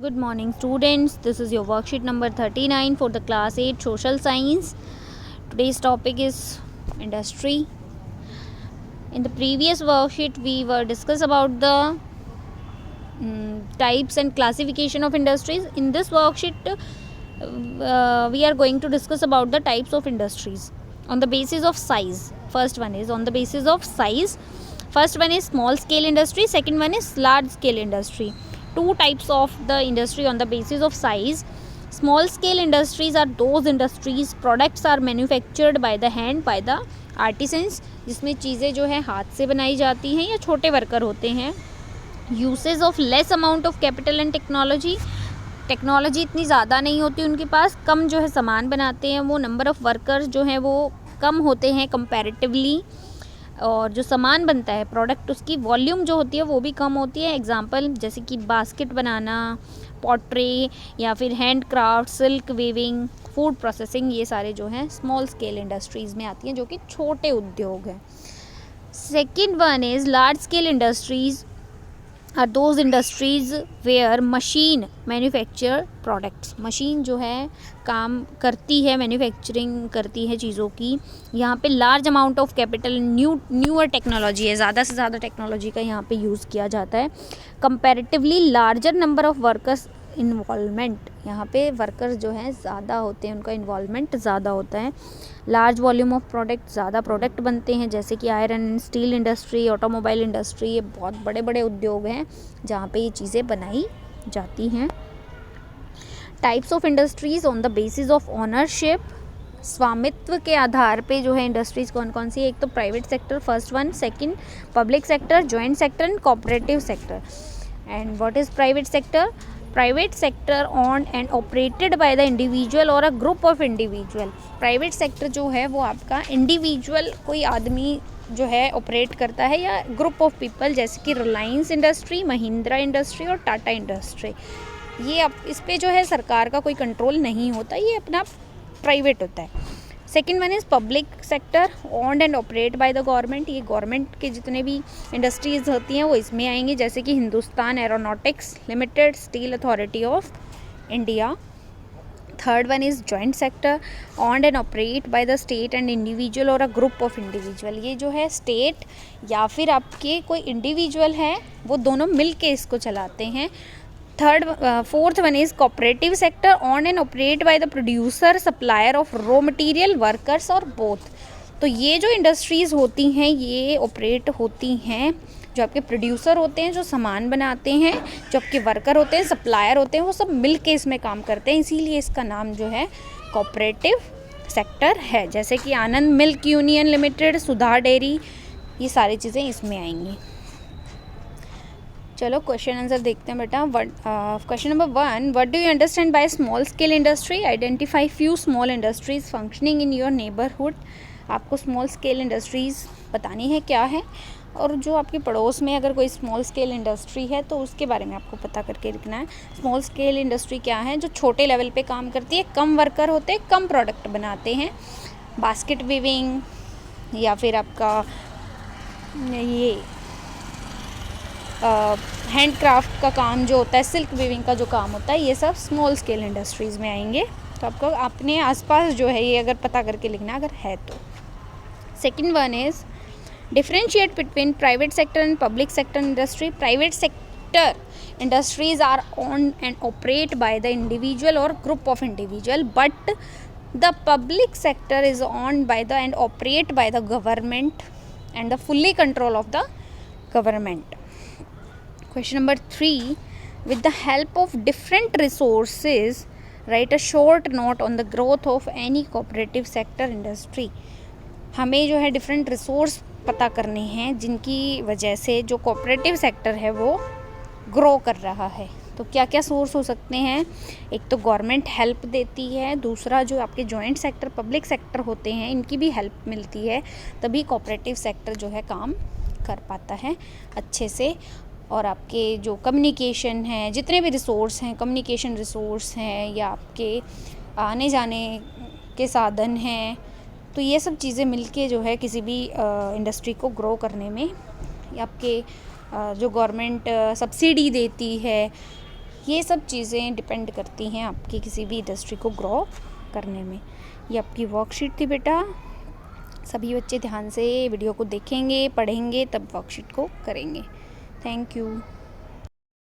Good morning students, this is your worksheet number 39 for the class 8 social science. Today's topic is industry. In the previous worksheet we were discuss about the types and classification of industries. In this worksheet we are going to discuss about the types of industries on the basis of size. First one is on the basis of size. First one is small scale industry, second one is large scale industry. Two types of the industry on the basis of size. Small scale industries are those industries products are manufactured by the hand by the artisans, जिसमें चीज़ें जो है हाथ से बनाई जाती हैं या छोटे वर्कर होते हैं. Usage of less amount of capital and technology इतनी ज़्यादा नहीं होती उनके पास, कम जो है सामान बनाते हैं वो. नंबर ऑफ़ वर्कर्स जो हैं वो कम होते हैं कंपैरेटिवली, और जो सामान बनता है प्रोडक्ट उसकी वॉल्यूम जो होती है वो भी कम होती है. एग्जांपल जैसे कि बास्केट बनाना, पॉटरी या फिर hand craft, silk weaving, food processing, ये सारे जो हैं स्मॉल स्केल इंडस्ट्रीज़ में आती हैं जो कि छोटे उद्योग हैं. Second one is large scale industries are those industries where machine manufacture products. Machine जो है काम करती है, मैन्युफैक्चरिंग करती है चीज़ों की. यहाँ पे large amount of capital, newer technology है, ज़्यादा से ज़्यादा टेक्नोलॉजी का यहाँ पे यूज़ किया जाता है. Comparatively larger number of workers involvement, यहाँ पे वर्कर्स जो हैं ज़्यादा होते हैं, उनका इन्वॉल्वमेंट ज़्यादा होता है. लार्ज वॉल्यूम ऑफ प्रोडक्ट, ज़्यादा प्रोडक्ट बनते हैं जैसे कि iron and steel industry, automobile industry, ये बहुत बड़े बड़े उद्योग हैं जहाँ पे ये चीज़ें बनाई जाती हैं. Types of industries on the basis of ownership, स्वामित्व के आधार पे जो है इंडस्ट्रीज़ कौन कौन सी है. एक तो private sector first one, second public sector, joint sector and cooperative sector. And what is private sector? Private sector owned and operated by the individual or a group of individual. Private sector जो है वो आपका individual कोई आदमी जो है operate करता है या ग्रुप ऑफ पीपल, जैसे कि रिलायंस इंडस्ट्री, महिंद्रा इंडस्ट्री और टाटा इंडस्ट्री. ये अब इस पे जो है सरकार का कोई कंट्रोल नहीं होता, ये अपना प्राइवेट होता है. Second one is public sector owned and operate by the government. ये गवर्नमेंट के जितने भी इंडस्ट्रीज़ होती हैं वो इसमें आएंगी, जैसे कि Hindustan aeronautics limited, steel authority of India. Third one is joint sector owned and operate by the state and individual or a group of individual. ये जो है स्टेट या फिर आपके कोई इंडिविजुअल है वो दोनों मिल के इसको चलाते हैं. Fourth one is cooperative sector own and operate by the producer supplier of raw material workers और बोथ. तो ये जो इंडस्ट्रीज़ होती हैं ये ऑपरेट होती हैं, जो आपके प्रोड्यूसर होते हैं जो सामान बनाते हैं, जो आपके वर्कर होते हैं, सप्लायर होते हैं, वो सब मिल के इसमें काम करते हैं, इसीलिए इसका नाम जो है कोऑपरेटिव सेक्टर है. जैसे कि आनंद मिल्क यूनियन लिमिटेड, सुधा डेयरी, ये सारी चीज़ें इसमें आएंगी. चलो क्वेश्चन आंसर देखते हैं बेटा. Question number 1, what do you understand by small scale industry? Identify few small industries functioning in your neighbourhood. आपको स्मॉल स्केल इंडस्ट्रीज़ बतानी है क्या है, और जो आपके पड़ोस में अगर कोई स्मॉल स्केल इंडस्ट्री है तो उसके बारे में आपको पता करके लिखना है. स्मॉल स्केल इंडस्ट्री क्या है? जो छोटे लेवल पे काम करती है, कम वर्कर होते हैं, कम प्रोडक्ट बनाते हैं. बास्केट वीविंग या फिर आपका ये हैंड क्राफ्ट का काम जो होता है, सिल्क वीविंग का जो काम होता है, ये सब स्मॉल स्केल इंडस्ट्रीज़ में आएंगे. तो आपको अपने आसपास जो है ये अगर पता करके लिखना अगर है तो. Second one is differentiate between private sector and public sector industry. Private sector industries are own and operate by the individual or group of individual, but the public sector is owned by the and operate by the government and the fully control of the government. Question number 3, with the help of different resources, write a short note on the growth of any cooperative sector industry. हमें जो है different resource पता करने हैं जिनकी वजह से जो कोऑपरेटिव सेक्टर है वो ग्रो कर रहा है. तो क्या क्या सोर्स हो सकते हैं? एक तो गवर्नमेंट हेल्प देती है, दूसरा जो आपके जॉइंट सेक्टर, पब्लिक सेक्टर होते हैं, इनकी भी हेल्प मिलती है, तभी कोऑपरेटिव सेक्टर जो है काम कर पाता है अच्छे से. और आपके जो कम्युनिकेशन है, जितने भी रिसोर्स हैं, कम्युनिकेशन रिसोर्स हैं या आपके आने जाने के साधन हैं, तो ये सब चीज़ें मिलके जो है किसी भी इंडस्ट्री को ग्रो करने में, आपके जो गवर्नमेंट सब्सिडी देती है ये सब चीज़ें डिपेंड करती हैं आपकी किसी भी इंडस्ट्री को ग्रो करने में। ये आपकी वर्कशीट थी बेटा। सभी बच्चे ध्यान से वीडियो को देखेंगे, पढ़ेंगे, तब वर्कशीट को करेंगे। Thank you.